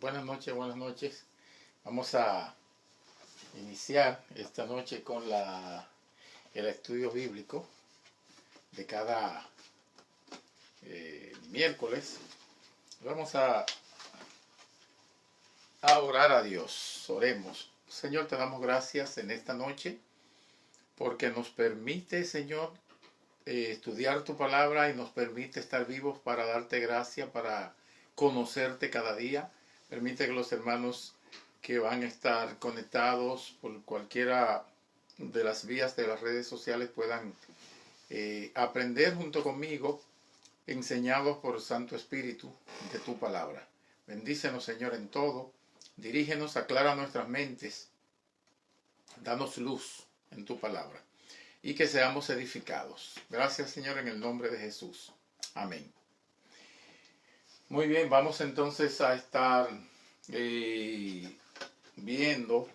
Buenas noches, buenas noches. Vamos a iniciar esta noche con el estudio bíblico de cada miércoles. Vamos a orar a Dios. Oremos. Señor, te damos gracias en esta noche porque nos permite, Señor, estudiar tu palabra y nos permite estar vivos para darte gracia, para conocerte cada día. Permite que los hermanos que van a estar conectados por cualquiera de las vías de las redes sociales puedan aprender junto conmigo, enseñados por el Santo Espíritu de tu palabra. Bendícenos, Señor, en todo. Dirígenos, aclara nuestras mentes. Danos luz en tu palabra y que seamos edificados. Gracias, Señor, en el nombre de Jesús. Amén. Muy bien, vamos entonces a estar viendo,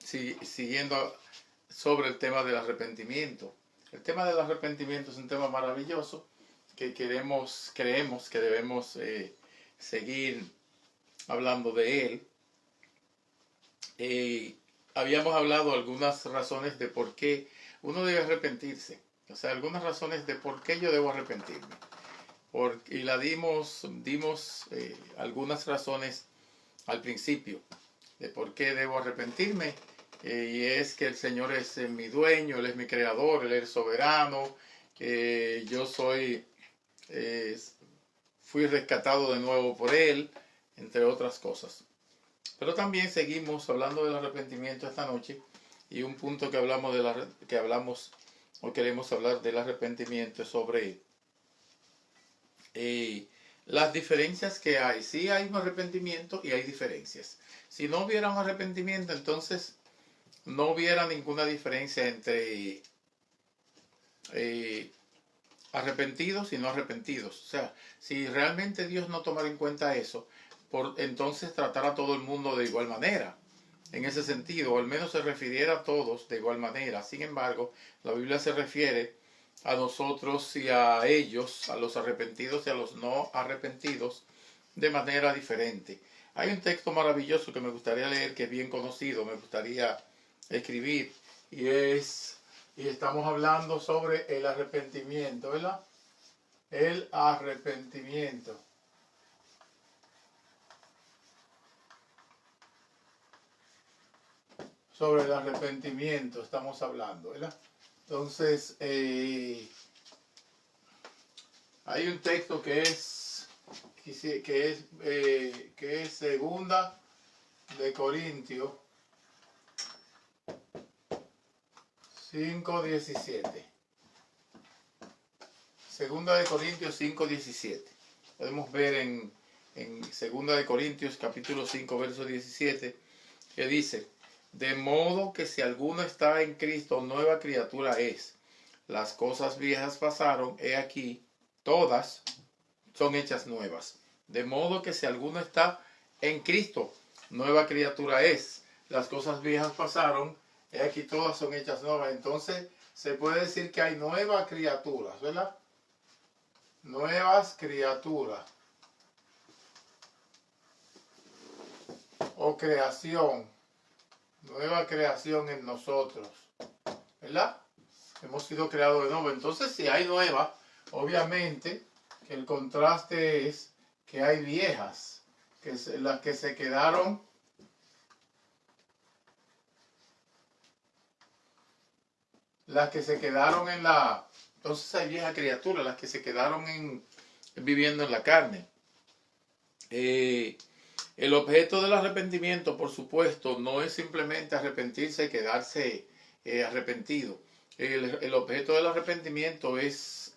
siguiendo sobre el tema del arrepentimiento. El tema del arrepentimiento es un tema maravilloso que creemos que debemos seguir hablando de él. Habíamos hablado algunas razones de por qué uno debe arrepentirse. O sea, algunas razones de por qué yo debo arrepentirme. Y dimos algunas razones al principio de por qué debo arrepentirme. Y es que el Señor es mi dueño, Él es mi creador, Él es soberano. Yo fui rescatado de nuevo por Él, entre otras cosas. Pero también seguimos hablando del arrepentimiento esta noche, y un punto que hablamos o queremos hablar del arrepentimiento es sobre las diferencias que hay. Sí hay un arrepentimiento y hay diferencias. Si no hubiera un arrepentimiento, entonces no hubiera ninguna diferencia entre arrepentidos y no arrepentidos. O sea, si realmente Dios no tomara en cuenta eso, entonces tratar a todo el mundo de igual manera, en ese sentido, o al menos se refiriera a todos de igual manera. Sin embargo, la Biblia se refiere a nosotros y a ellos, a los arrepentidos y a los no arrepentidos, de manera diferente. Hay un texto maravilloso que me gustaría leer, que es bien conocido, me gustaría escribir, y estamos hablando sobre el arrepentimiento, ¿verdad? El arrepentimiento. Sobre el arrepentimiento estamos hablando, ¿verdad? Entonces, hay un texto que es Segunda de Corintios 5:17. Segunda de Corintios 5:17. Podemos ver en Segunda de Corintios capítulo 5 verso 17, que dice: de modo que si alguno está en Cristo, nueva criatura es. Las cosas viejas pasaron, he aquí, todas son hechas nuevas. De modo que si alguno está en Cristo, nueva criatura es. Las cosas viejas pasaron, he aquí, todas son hechas nuevas. Entonces, se puede decir que hay nuevas criaturas, ¿verdad? Nuevas criaturas. O creación. Nueva creación en nosotros, ¿verdad? Hemos sido creados de nuevo. Entonces, si hay nuevas, obviamente que el contraste es que hay viejas, las que se quedaron en la... Entonces hay viejas criaturas, las que se quedaron viviendo en la carne. El objeto del arrepentimiento, por supuesto, no es simplemente arrepentirse y quedarse arrepentido. El objeto del arrepentimiento es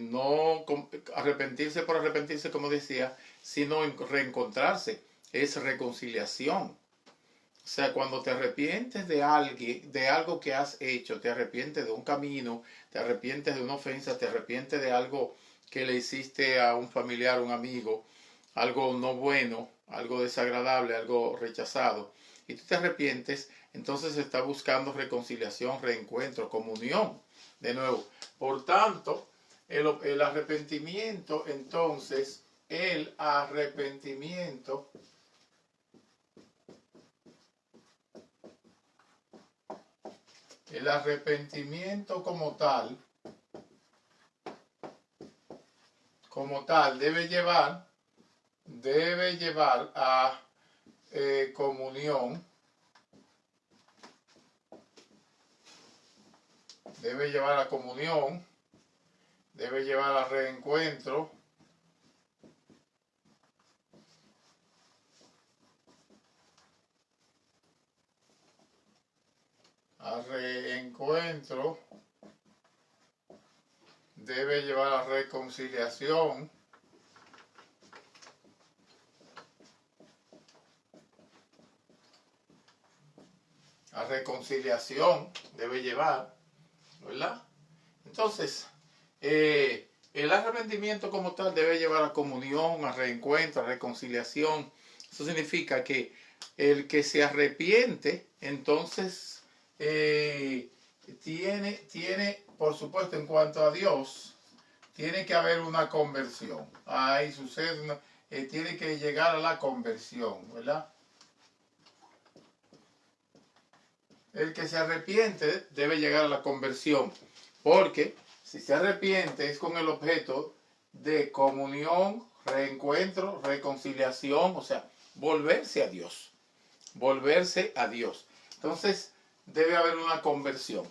no arrepentirse por arrepentirse, como decía, sino reencontrarse. Es reconciliación. O sea, cuando te arrepientes de algo que has hecho, te arrepientes de un camino, te arrepientes de una ofensa, te arrepientes de algo que le hiciste a un familiar, a un amigo, algo no bueno, algo desagradable, algo rechazado, y tú te arrepientes, entonces está buscando reconciliación, reencuentro, comunión, de nuevo. Por tanto, El arrepentimiento, entonces, el arrepentimiento como tal, debe llevar a comunión, debe llevar a comunión, debe llevar a reencuentro, debe llevar a reconciliación, debe llevar, ¿verdad? Entonces, el arrepentimiento como tal debe llevar a comunión, a reencuentro, a reconciliación. Eso significa que el que se arrepiente, entonces, tiene, por supuesto, en cuanto a Dios, tiene que haber una conversión. Ahí sucede, tiene que llegar a la conversión, ¿verdad? El que se arrepiente debe llegar a la conversión, porque si se arrepiente es con el objeto de comunión, reencuentro, reconciliación, o sea, volverse a Dios, Entonces debe haber una conversión.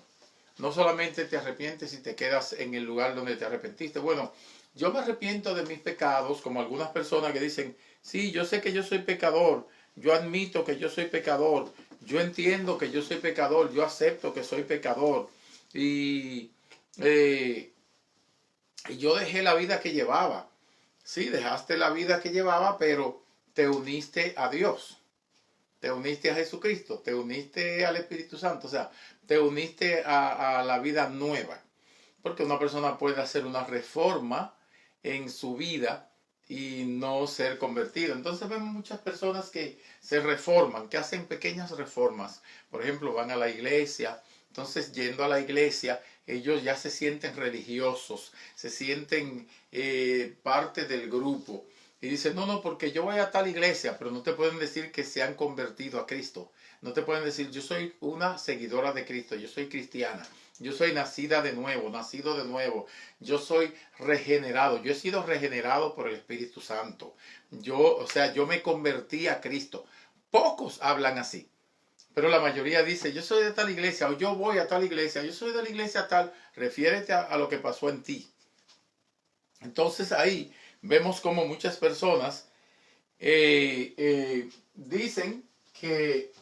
No solamente te arrepientes y te quedas en el lugar donde te arrepentiste. Bueno, yo me arrepiento de mis pecados, como algunas personas que dicen, sí, yo sé que yo soy pecador, yo admito que yo soy pecador, yo entiendo que yo soy pecador, yo acepto que soy pecador. Y yo dejé la vida que llevaba. Sí, dejaste la vida que llevaba, pero te uniste a Dios. Te uniste a Jesucristo, te uniste al Espíritu Santo, o sea, te uniste a la vida nueva. Porque una persona puede hacer una reforma en su vida y no ser convertido. Entonces vemos muchas personas que se reforman, que hacen pequeñas reformas. Por ejemplo, van a la iglesia. Entonces, yendo a la iglesia, ellos ya se sienten religiosos, se sienten parte del grupo. Y dicen, no, porque yo voy a tal iglesia, pero no te pueden decir que se han convertido a Cristo. No te pueden decir, yo soy una seguidora de Cristo, yo soy cristiana. Yo soy nacido de nuevo. Yo soy regenerado. Yo he sido regenerado por el Espíritu Santo. Yo me convertí a Cristo. Pocos hablan así. Pero la mayoría dice, yo soy de tal iglesia, o yo voy a tal iglesia, yo soy de la iglesia tal. Refiérete a lo que pasó en ti. Entonces ahí vemos como muchas personas dicen que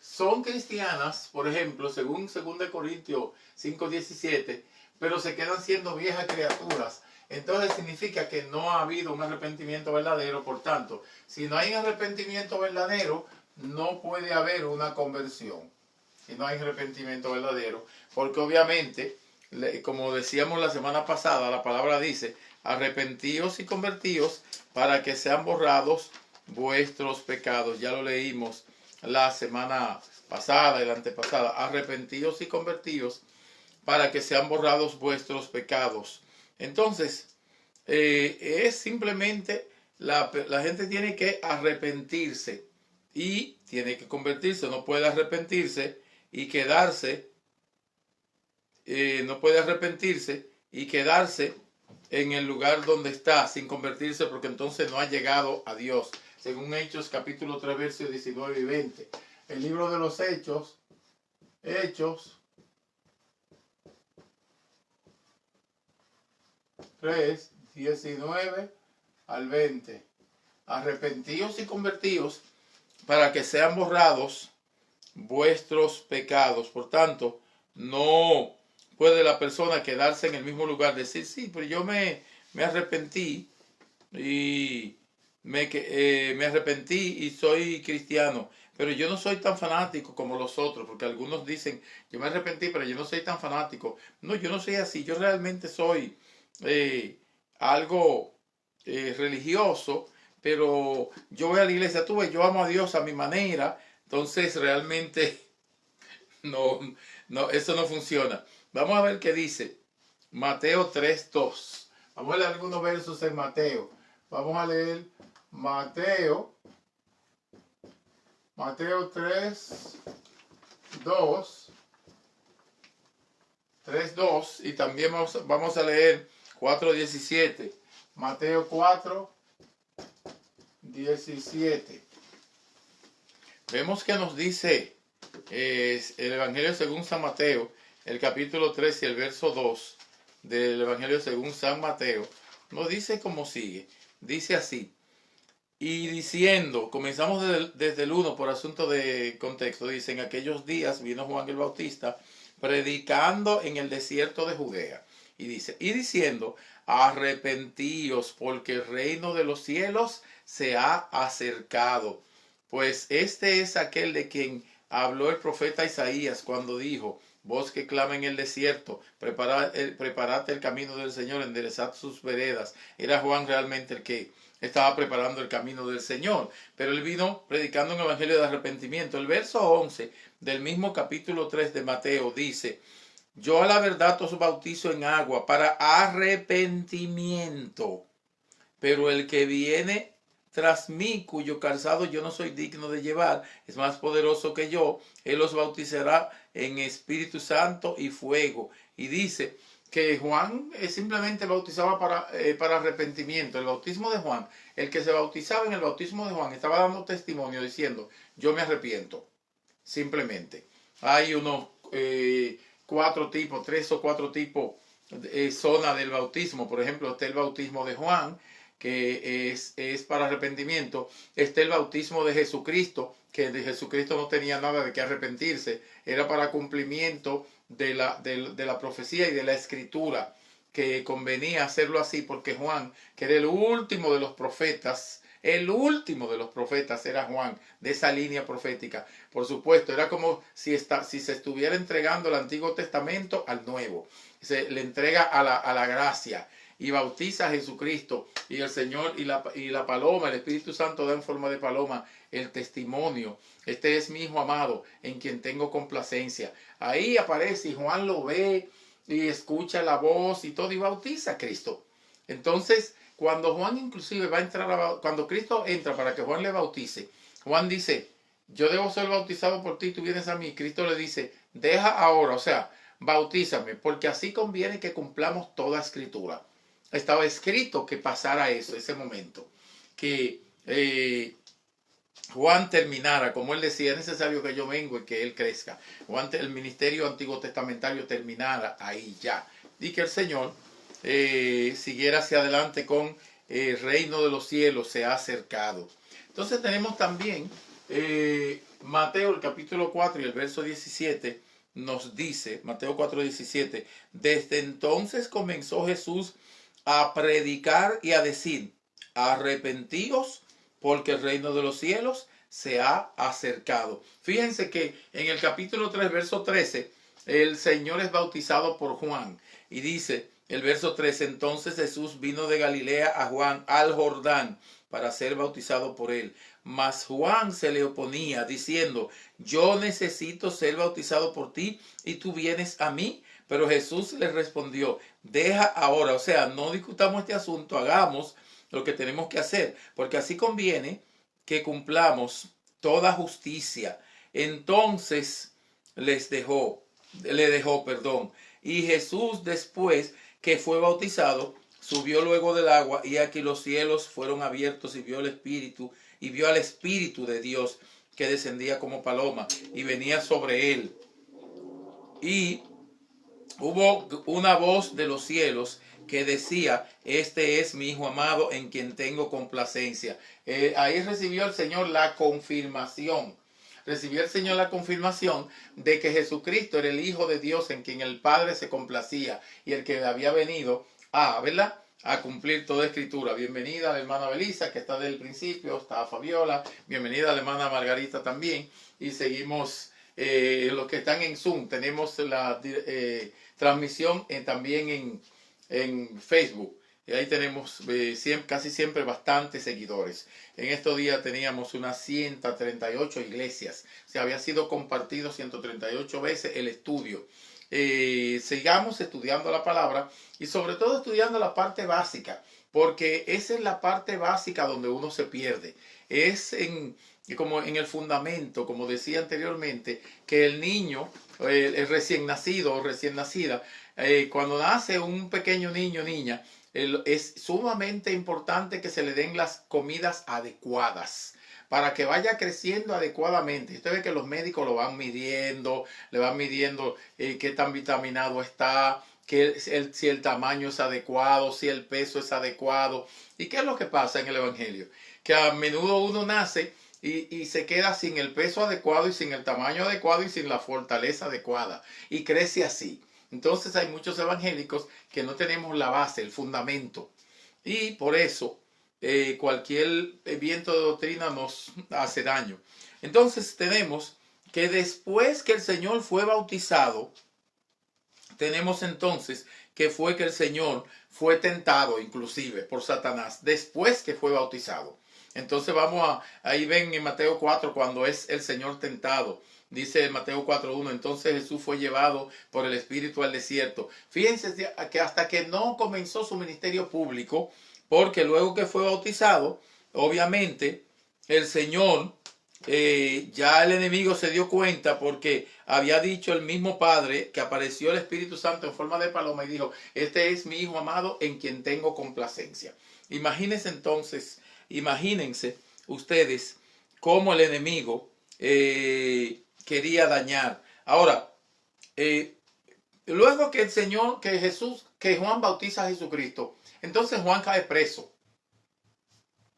son cristianas, por ejemplo, según 2 Corintios 5:17, pero se quedan siendo viejas criaturas. Entonces significa que no ha habido un arrepentimiento verdadero. Por tanto, si no hay un arrepentimiento verdadero, no puede haber una conversión. Si no hay arrepentimiento verdadero, porque obviamente, como decíamos la semana pasada, la palabra dice, arrepentíos y convertíos para que sean borrados vuestros pecados. Ya lo leímos la semana pasada y la antepasada. Arrepentíos y convertíos para que sean borrados vuestros pecados. Entonces, es simplemente la gente tiene que arrepentirse y tiene que convertirse. No puede arrepentirse y quedarse, en el lugar donde está sin convertirse, porque entonces no ha llegado a Dios. Según Hechos capítulo 3 versos 19 y 20. El libro de los Hechos 3, 19 al 20. Arrepentíos y convertíos para que sean borrados vuestros pecados. Por tanto, no puede la persona quedarse en el mismo lugar, decir, sí, pero yo me arrepentí y me arrepentí y soy cristiano, pero yo no soy tan fanático como los otros, porque algunos dicen, yo me arrepentí, pero yo no soy tan fanático. No, yo no soy así, yo realmente soy algo religioso, pero yo voy a la iglesia, yo amo a Dios a mi manera. Entonces realmente no, eso no funciona. Vamos a ver qué dice Mateo 3:2. Vamos a leer algunos versos en Mateo. Vamos a leer Mateo 3, 2, 3:2, y también vamos a leer 4:17. Mateo 4:17. Vemos que nos dice el Evangelio según San Mateo, el capítulo 3 y el verso 2 del Evangelio según San Mateo. Nos dice como sigue. Dice así: y diciendo, comenzamos desde el 1 por asunto de contexto. Dice: en aquellos días vino Juan el Bautista predicando en el desierto de Judea. Y dice, y diciendo: arrepentíos, porque el reino de los cielos se ha acercado. Pues este es aquel de quien habló el profeta Isaías cuando dijo: voz que clama en el desierto, preparad el camino del Señor, enderezad sus veredas. Era Juan realmente el que estaba preparando el camino del Señor, pero él vino predicando un evangelio de arrepentimiento. El verso 11 del mismo capítulo 3 de Mateo dice: yo a la verdad os bautizo en agua para arrepentimiento, pero el que viene tras mí, cuyo calzado yo no soy digno de llevar, es más poderoso que yo. Él os bautizará en Espíritu Santo y fuego. Y dice que Juan simplemente bautizaba para arrepentimiento. El bautismo de Juan, el que se bautizaba en el bautismo de Juan, estaba dando testimonio diciendo: yo me arrepiento, simplemente. Hay unos 4 tipos, 3 o 4 tipos zona del bautismo. Por ejemplo, está el bautismo de Juan, que es para arrepentimiento. Está el bautismo de Jesucristo, que de Jesucristo no tenía nada de qué arrepentirse, era para cumplimiento de la profecía y de la escritura, que convenía hacerlo así porque Juan, que era el último de los profetas, era Juan, de esa línea profética. Por supuesto, era como si se estuviera entregando el Antiguo Testamento al Nuevo. Se le entrega a la gracia y bautiza a Jesucristo, y el Señor y la paloma, el Espíritu Santo da en forma de paloma el testimonio: este es mi hijo amado, en quien tengo complacencia. Ahí aparece y Juan lo ve y escucha la voz y todo, y bautiza a Cristo. Entonces, cuando Juan inclusive va a entrar, cuando Cristo entra para que Juan le bautice, Juan dice: yo debo ser bautizado por ti, tú vienes a mí. Cristo le dice: deja ahora, o sea, bautízame, porque así conviene que cumplamos toda escritura. Estaba escrito que pasara eso, ese momento, que Juan terminara, como él decía: es necesario que yo venga y que él crezca. Juan, el ministerio antiguo testamentario terminara ahí ya, y que el Señor siguiera hacia adelante con el reino de los cielos se ha acercado. Entonces tenemos también Mateo, el capítulo 4 y el verso 17, nos dice, Mateo 4:17: desde entonces comenzó Jesús a predicar y a decir: arrepentíos, porque el reino de los cielos se ha acercado. Fíjense que en el capítulo 3, verso 13, el Señor es bautizado por Juan. Y dice el verso 13: entonces Jesús vino de Galilea a Juan al Jordán para ser bautizado por él. Mas Juan se le oponía, diciendo: yo necesito ser bautizado por ti, y tú vienes a mí. Pero Jesús le respondió: deja ahora, o sea, no discutamos este asunto, hagamos lo que tenemos que hacer, porque así conviene que cumplamos toda justicia. Entonces le dejó, y Jesús, después que fue bautizado, subió luego del agua, y aquí los cielos fueron abiertos, y vio al Espíritu de Dios que descendía como paloma y venía sobre él. Y hubo una voz de los cielos que decía: este es mi hijo amado, en quien tengo complacencia. Ahí recibió el Señor la confirmación. Recibió el Señor la confirmación de que Jesucristo era el Hijo de Dios, en quien el Padre se complacía, y el que había venido ¿verdad?, a cumplir toda escritura. Bienvenida a la hermana Belisa, que está desde el principio. Está Fabiola. Bienvenida a la hermana Margarita también. Y seguimos los que están en Zoom. Tenemos la transmisión también en Facebook. Y ahí tenemos casi siempre bastantes seguidores. En estos días teníamos unas 138 iglesias. Se había sido compartido 138 veces el estudio. sigamos estudiando la palabra y sobre todo estudiando la parte básica, porque esa es la parte básica donde uno se pierde. Como en el fundamento, como decía anteriormente, que el niño, el recién nacido o recién nacida, cuando nace un pequeño niño o niña, es sumamente importante que se le den las comidas adecuadas para que vaya creciendo adecuadamente. Usted ve que los médicos lo van midiendo, le van midiendo qué tan vitaminado está, si el tamaño es adecuado, si el peso es adecuado. ¿Y qué es lo que pasa en el Evangelio? Que a menudo uno nace y se queda sin el peso adecuado y sin el tamaño adecuado y sin la fortaleza adecuada. Y crece así. Entonces hay muchos evangélicos que no tenemos la base, el fundamento. Y por eso cualquier viento de doctrina nos hace daño. Entonces tenemos que después que el Señor fue bautizado, tenemos entonces que fue que el Señor fue tentado inclusive por Satanás después que fue bautizado. Entonces ahí ven en Mateo 4 cuando es el Señor tentado. Dice Mateo 4.1, entonces Jesús fue llevado por el Espíritu al desierto. Fíjense que hasta que no comenzó su ministerio público, porque luego que fue bautizado, obviamente el Señor, ya el enemigo se dio cuenta porque había dicho el mismo Padre que apareció el Espíritu Santo en forma de paloma y dijo, este es mi Hijo amado en quien tengo complacencia. Imagínense ustedes cómo el enemigo quería dañar. Ahora, luego que que Juan bautiza a Jesucristo, entonces Juan cae preso.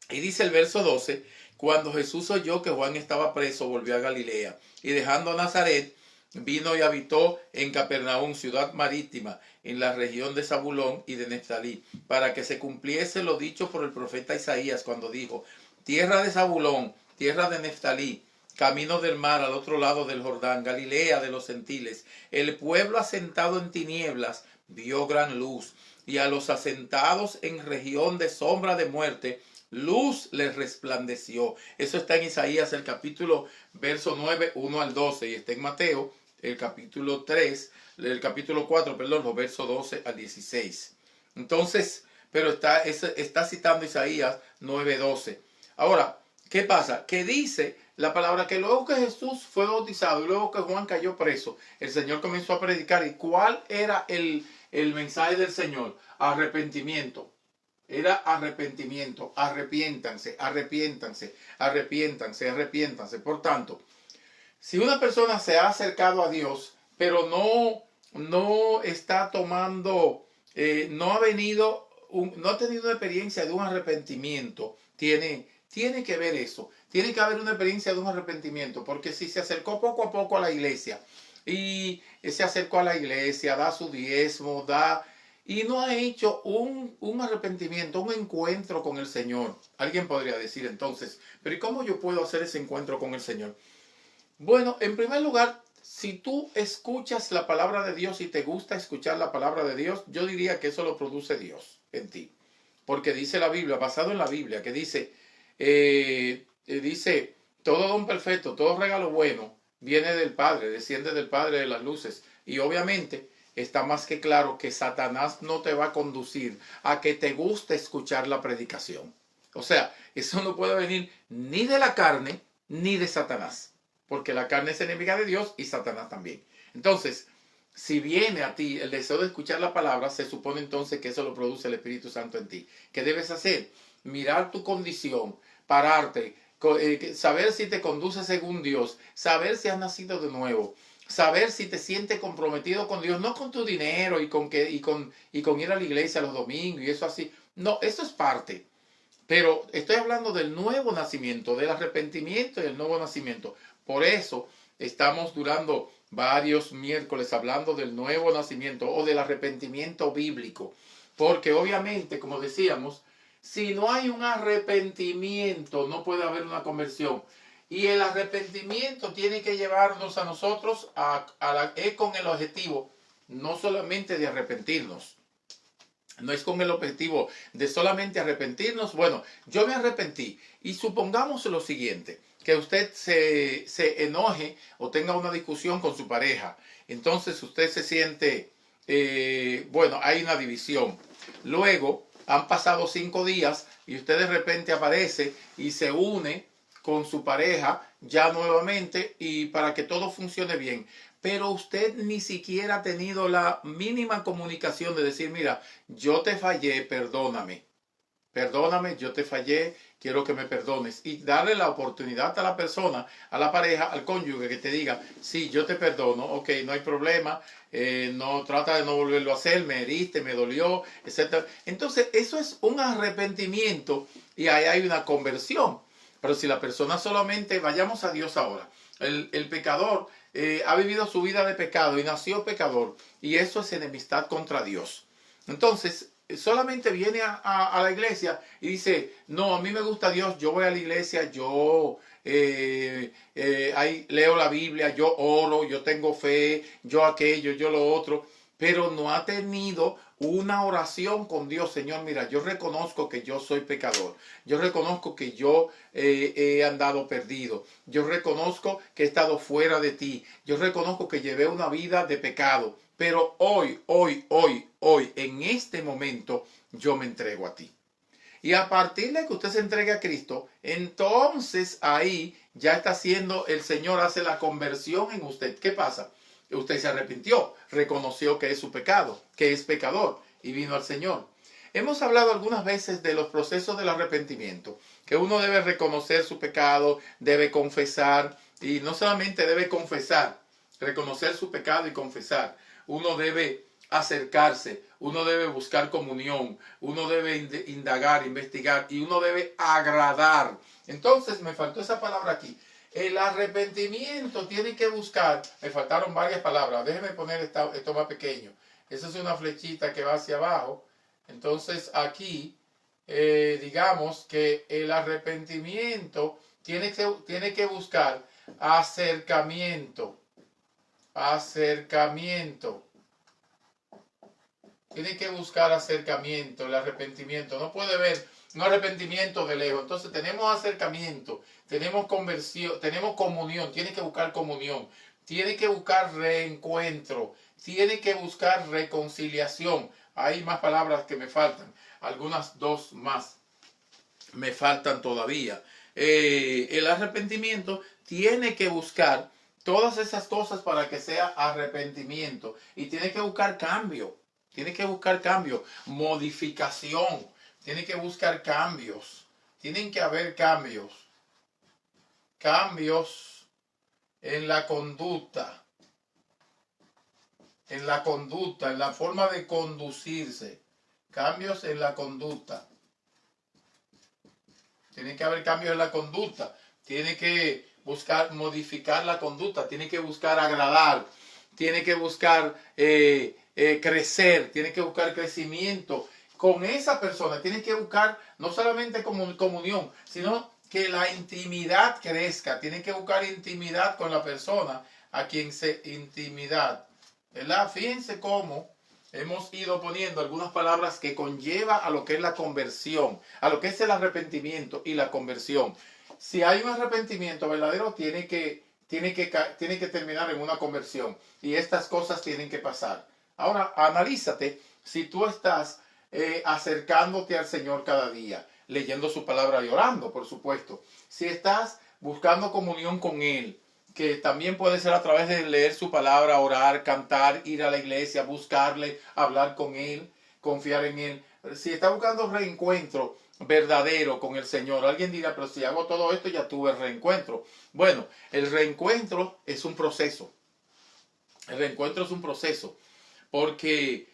Y dice el verso 12, cuando Jesús oyó que Juan estaba preso, volvió a Galilea y dejando Nazaret, vino y habitó en Capernaum, ciudad marítima, en la región de Zabulón y de Neftalí, para que se cumpliese lo dicho por el profeta Isaías cuando dijo, tierra de Zabulón, tierra de Neftalí, camino del mar al otro lado del Jordán, Galilea de los gentiles, el pueblo asentado en tinieblas vio gran luz, y a los asentados en región de sombra de muerte, luz les resplandeció. Eso está en Isaías el capítulo verso 9, 1 al 12, y está en Mateo el capítulo 4, los versos 12 al 16. Entonces, pero está citando Isaías 9, 12. Ahora, ¿qué pasa? Que dice la palabra que luego que Jesús fue bautizado y luego que Juan cayó preso, el Señor comenzó a predicar. ¿Y cuál era el mensaje del Señor? Arrepentimiento. Era arrepentimiento, arrepiéntanse, arrepiéntanse, arrepiéntanse, arrepiéntanse. Por tanto, si una persona se ha acercado a Dios, pero no está tomando, no ha tenido una experiencia de un arrepentimiento, tiene que ver eso. Tiene que haber una experiencia de un arrepentimiento, porque si se acercó poco a poco a la iglesia y se acercó a la iglesia, da su diezmo, y no ha hecho un arrepentimiento, un encuentro con el Señor. Alguien podría decir entonces, pero ¿y cómo yo puedo hacer ese encuentro con el Señor? Bueno, en primer lugar, si tú escuchas la palabra de Dios y te gusta escuchar la palabra de Dios, yo diría que eso lo produce Dios en ti. Porque dice la Biblia, basado en la Biblia, que dice, todo don perfecto, todo regalo bueno viene del Padre, desciende del Padre de las luces. Y obviamente está más que claro que Satanás no te va a conducir a que te guste escuchar la predicación. O sea, eso no puede venir ni de la carne ni de Satanás. Porque la carne es enemiga de Dios y Satanás también. Entonces, si viene a ti el deseo de escuchar la palabra, se supone entonces que eso lo produce el Espíritu Santo en ti. ¿Qué debes hacer? Mirar tu condición, pararte, saber si te conduce según Dios, saber si has nacido de nuevo, saber si te sientes comprometido con Dios, no con tu dinero y con ir a la iglesia los domingos y eso así. No, eso es parte. Pero estoy hablando del nuevo nacimiento, del arrepentimiento y el nuevo nacimiento. Por eso estamos durando varios miércoles hablando del nuevo nacimiento o del arrepentimiento bíblico. Porque obviamente, como decíamos, si no hay un arrepentimiento, no puede haber una conversión. Y el arrepentimiento tiene que llevarnos a nosotros con el objetivo no solamente de arrepentirnos. No es con el objetivo de solamente arrepentirnos. Bueno, yo me arrepentí y supongamos lo siguiente, que usted se enoje o tenga una discusión con su pareja. Entonces usted se siente, bueno, hay una división. Luego han pasado 5 días y usted de repente aparece y se une con su pareja ya nuevamente y para que todo funcione bien. Pero usted ni siquiera ha tenido la mínima comunicación de decir, mira, yo te fallé, perdóname. Perdóname, yo te fallé, quiero que me perdones. Y darle la oportunidad a la persona, a la pareja, al cónyuge que te diga, sí, yo te perdono, ok, no hay problema, no trata de no volverlo a hacer, me heriste, me dolió, etc. Entonces, eso es un arrepentimiento y ahí hay una conversión. Pero si la persona solamente, vayamos a Dios ahora, el pecador ha vivido su vida de pecado y nació pecador y eso es enemistad contra Dios. Entonces, solamente viene a la iglesia y dice, no, a mí me gusta Dios, yo voy a la iglesia, yo ahí leo la Biblia, yo oro, yo tengo fe, yo aquello, yo lo otro, pero no ha tenido una oración con Dios. Señor, mira, yo reconozco que yo soy pecador, yo reconozco que yo he andado perdido, yo reconozco que he estado fuera de ti, yo reconozco que llevé una vida de pecado, pero hoy, en este momento, yo me entrego a ti. Y a partir de que usted se entregue a Cristo, entonces ahí ya está haciendo, el Señor hace la conversión en usted. ¿Qué pasa? Usted se arrepintió, reconoció que es su pecado, que es pecador y vino al Señor. Hemos hablado algunas veces de los procesos del arrepentimiento, que uno debe reconocer su pecado, debe confesar y no solamente debe confesar, reconocer su pecado y confesar. Uno debe acercarse, uno debe buscar comunión, uno debe indagar, investigar y uno debe agradar. Entonces me faltó esa palabra aquí. El arrepentimiento tiene que buscar, me faltaron varias palabras, déjeme poner esto más pequeño. Esa es una flechita que va hacia abajo. Entonces aquí, digamos que el arrepentimiento tiene que buscar acercamiento. Acercamiento. Tiene que buscar acercamiento, el arrepentimiento. No puede ver un arrepentimiento de lejos. Entonces tenemos acercamiento, tenemos conversión, tenemos comunión. Tiene que buscar comunión. Tiene que buscar reencuentro. Tiene que buscar reconciliación. Hay más palabras que me faltan. Algunas 2 más me faltan todavía. El arrepentimiento tiene que buscar todas esas cosas para que sea arrepentimiento. Y tiene que buscar cambio. Tiene que buscar cambio, modificación. Tiene que buscar cambios. Tienen que haber cambios. Cambios en la conducta. En la forma de conducirse. Cambios en la conducta. Tiene que haber cambios en la conducta. Tiene que buscar modificar la conducta. Tiene que buscar agradar. Tiene que buscar crecer. Tiene que buscar crecimiento con esa persona. Tiene que buscar no solamente comunión, sino que la intimidad crezca. Tiene que buscar intimidad con la persona a quien se intimidad. ¿Verdad? Fíjense cómo hemos ido poniendo algunas palabras que conlleva a lo que es la conversión, a lo que es el arrepentimiento y la conversión. Si hay un arrepentimiento verdadero, tiene que terminar en una conversión. Y estas cosas tienen que pasar. Ahora, analízate si tú estás acercándote al Señor cada día, leyendo su palabra y orando, por supuesto. Si estás buscando comunión con Él, que también puede ser a través de leer su palabra, orar, cantar, ir a la iglesia, buscarle, hablar con Él, confiar en Él. Si está buscando reencuentro verdadero con el Señor, alguien dirá, pero si hago todo esto ya tuve reencuentro. Bueno, el reencuentro es un proceso. El reencuentro es un proceso. Porque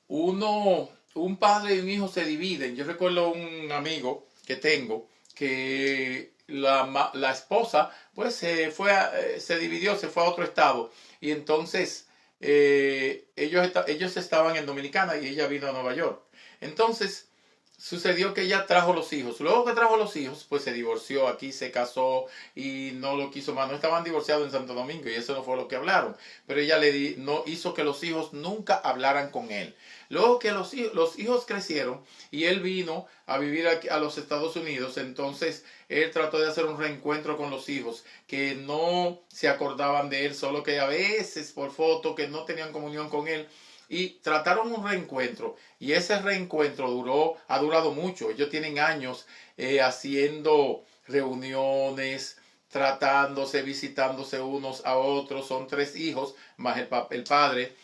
un padre y un hijo se dividen. Yo recuerdo un amigo que tengo que la esposa pues se dividió, se fue a otro estado y entonces ellos estaban en Dominicana y ella vino a Nueva York. Entonces sucedió que ella trajo los hijos. Luego que trajo los hijos, pues se divorció, aquí se casó y no lo quiso más. No estaban divorciados en Santo Domingo y eso no fue lo que hablaron. Pero ella no hizo que los hijos nunca hablaran con él. Luego que los hijos crecieron y él vino a vivir aquí a los Estados Unidos, entonces él trató de hacer un reencuentro con los hijos que no se acordaban de él, solo que a veces por foto, que no tenían comunión con él. Y trataron un reencuentro y ese reencuentro ha durado mucho. Ellos tienen años haciendo reuniones, tratándose, visitándose unos a otros. Son 3 hijos más el padre.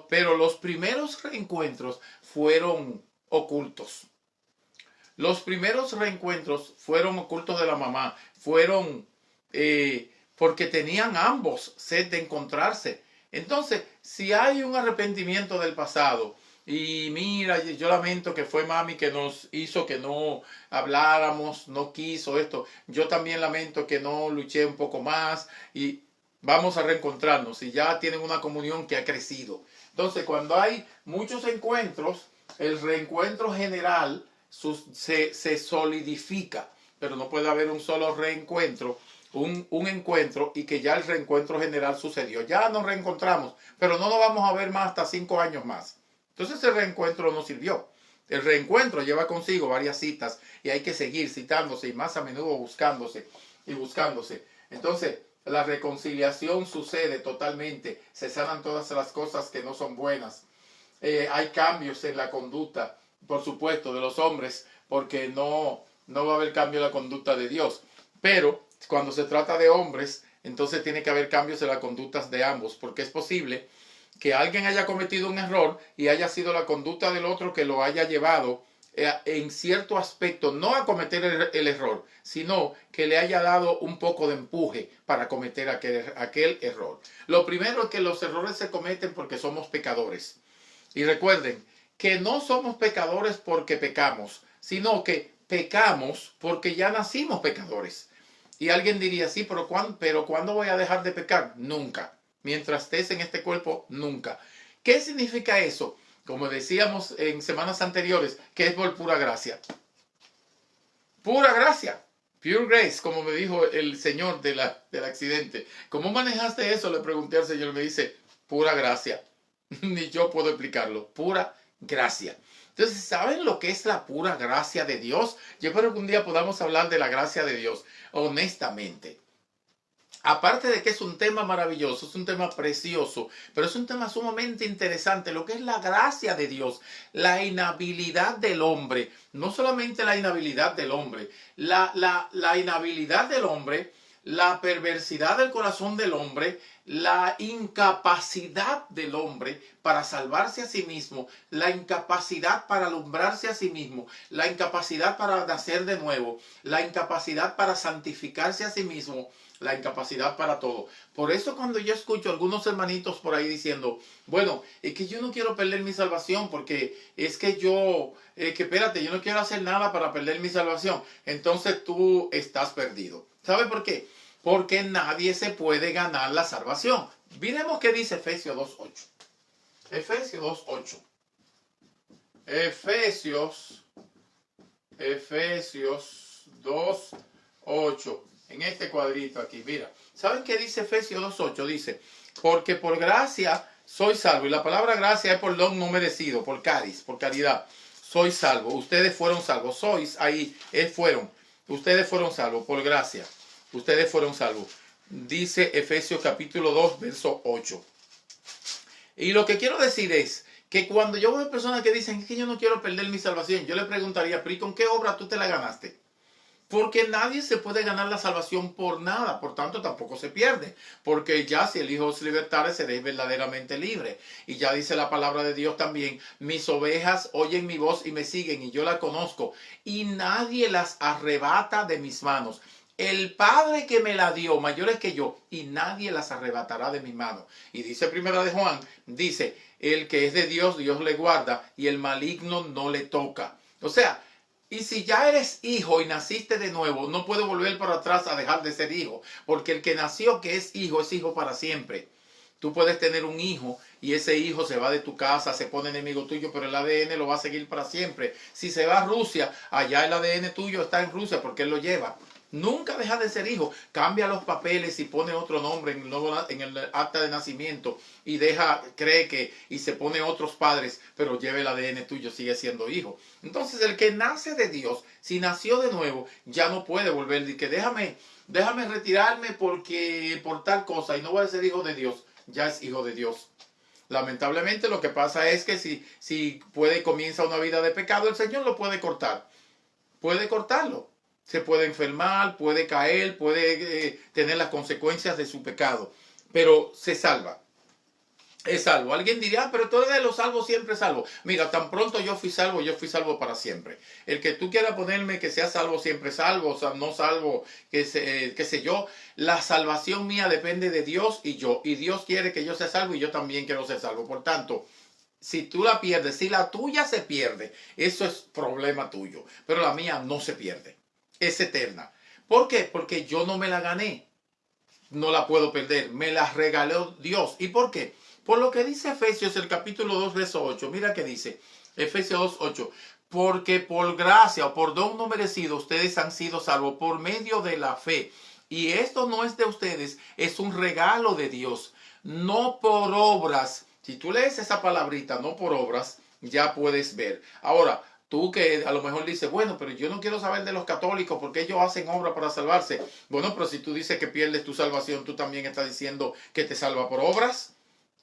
Pero los primeros reencuentros fueron ocultos. Los primeros reencuentros fueron ocultos de la mamá. Fueron porque tenían ambos sed de encontrarse. Entonces, si hay un arrepentimiento del pasado, y mira, yo lamento que fue mami que nos hizo que no habláramos, no quiso esto, yo también lamento que no luché un poco más, y vamos a reencontrarnos, y ya tienen una comunión que ha crecido. Entonces, cuando hay muchos encuentros, el reencuentro general se solidifica, pero no puede haber un solo reencuentro, un encuentro y que ya el reencuentro general sucedió. Ya nos reencontramos, pero no nos vamos a ver más hasta 5 años más. Entonces el reencuentro no sirvió. El reencuentro lleva consigo varias citas y hay que seguir citándose y más a menudo buscándose y buscándose. Entonces la reconciliación sucede totalmente. Se sanan todas las cosas que no son buenas. Hay cambios en la conducta, por supuesto, de los hombres, porque no va a haber cambio en la conducta de Dios. Pero cuando se trata de hombres, entonces tiene que haber cambios en las conductas de ambos, porque es posible que alguien haya cometido un error y haya sido la conducta del otro que lo haya llevado en cierto aspecto, no a cometer el error, sino que le haya dado un poco de empuje para cometer aquel error. Lo primero es que los errores se cometen porque somos pecadores. Y recuerden que no somos pecadores porque pecamos, sino que pecamos porque ya nacimos pecadores. Y alguien diría, sí, pero ¿cuándo voy a dejar de pecar? Nunca. Mientras estés en este cuerpo, nunca. ¿Qué significa eso? Como decíamos en semanas anteriores, que es por pura gracia. Pura gracia. Pure grace, como me dijo el señor del accidente. ¿Cómo manejaste eso? Le pregunté al señor. Me dice, pura gracia. Ni yo puedo explicarlo. Pura gracia. Entonces, ¿saben lo que es la pura gracia de Dios? Yo espero que un día podamos hablar de la gracia de Dios, honestamente. Aparte de que es un tema maravilloso, es un tema precioso, pero es un tema sumamente interesante, lo que es la gracia de Dios, la inhabilidad del hombre, no solamente la inhabilidad del hombre, la inhabilidad del hombre, la perversidad del corazón del hombre, la incapacidad del hombre para salvarse a sí mismo, la incapacidad para alumbrarse a sí mismo, la incapacidad para nacer de nuevo, la incapacidad para santificarse a sí mismo, la incapacidad para todo. Por eso cuando yo escucho a algunos hermanitos por ahí diciendo, bueno, es que yo no quiero perder mi salvación porque es que yo espérate, yo no quiero hacer nada para perder mi salvación. Entonces tú estás perdido. ¿Sabe por qué? Porque nadie se puede ganar la salvación. Miremos qué dice Efesios 2.8. Efesios 2.8. Efesios 2.8. En este cuadrito aquí, mira. ¿Saben qué dice Efesios 2.8? Dice, porque por gracia soy salvo. Y la palabra gracia es por don no merecido, por caris, por caridad. Soy salvo. Ustedes fueron salvos. Sois ahí, fueron. Ustedes fueron salvos por gracia. Ustedes fueron salvos. Dice Efesios capítulo 2, verso 8. Y lo que quiero decir es que cuando yo veo personas que dicen es que yo no quiero perder mi salvación, yo le preguntaría, pero ¿y con qué obra tú te la ganaste? Porque nadie se puede ganar la salvación por nada, por tanto tampoco se pierde. Porque ya si el Hijo os libertare, seréis verdaderamente libre. Y ya dice la palabra de Dios también, mis ovejas oyen mi voz y me siguen y yo la conozco. Y nadie las arrebata de mis manos. El Padre que me la dio, mayor es que yo, y nadie las arrebatará de mi mano. Y dice Primera de Juan, dice, el que es de Dios, Dios le guarda, y el maligno no le toca. O sea, y si ya eres hijo y naciste de nuevo, no puedes volver para atrás a dejar de ser hijo. Porque el que nació que es hijo para siempre. Tú puedes tener un hijo y ese hijo se va de tu casa, se pone enemigo tuyo, pero el ADN lo va a seguir para siempre. Si se va a Rusia, allá el ADN tuyo está en Rusia porque él lo lleva. Nunca deja de ser hijo. Cambia los papeles y pone otro nombre en el acta de nacimiento y cree que y se pone otros padres, pero lleva el ADN tuyo, sigue siendo hijo. Entonces el que nace de Dios, si nació de nuevo, ya no puede volver. Dice que déjame retirarme porque por tal cosa y no voy a ser hijo de Dios. Ya es hijo de Dios. Lamentablemente lo que pasa es que si comienza una vida de pecado, el Señor lo puede cortar. Puede cortarlo. Se puede enfermar, puede caer, puede tener las consecuencias de su pecado. Pero se salva. Es salvo. Alguien diría, pero tú eres de los salvos, siempre salvo. Mira, tan pronto yo fui salvo para siempre. El que tú quieras ponerme que sea salvo, siempre salvo, o sea, no salvo, qué sé yo. La salvación mía depende de Dios y yo. Y Dios quiere que yo sea salvo y yo también quiero ser salvo. Por tanto, si tú la pierdes, si la tuya se pierde, eso es problema tuyo. Pero la mía no se pierde. Es eterna. ¿Por qué? Porque yo no me la gané. No la puedo perder. Me la regaló Dios. ¿Y por qué? Por lo que dice Efesios, el capítulo 2, verso 8. Mira que dice, Efesios 2, 8. Porque por gracia o por don no merecido ustedes han sido salvos por medio de la fe. Y esto no es de ustedes, es un regalo de Dios. No por obras. Si tú lees esa palabrita, no por obras, ya puedes ver. Ahora, tú que a lo mejor dices, bueno, pero yo no quiero saber de los católicos porque ellos hacen obra para salvarse. Bueno, pero si tú dices que pierdes tu salvación, tú también estás diciendo que te salva por obras.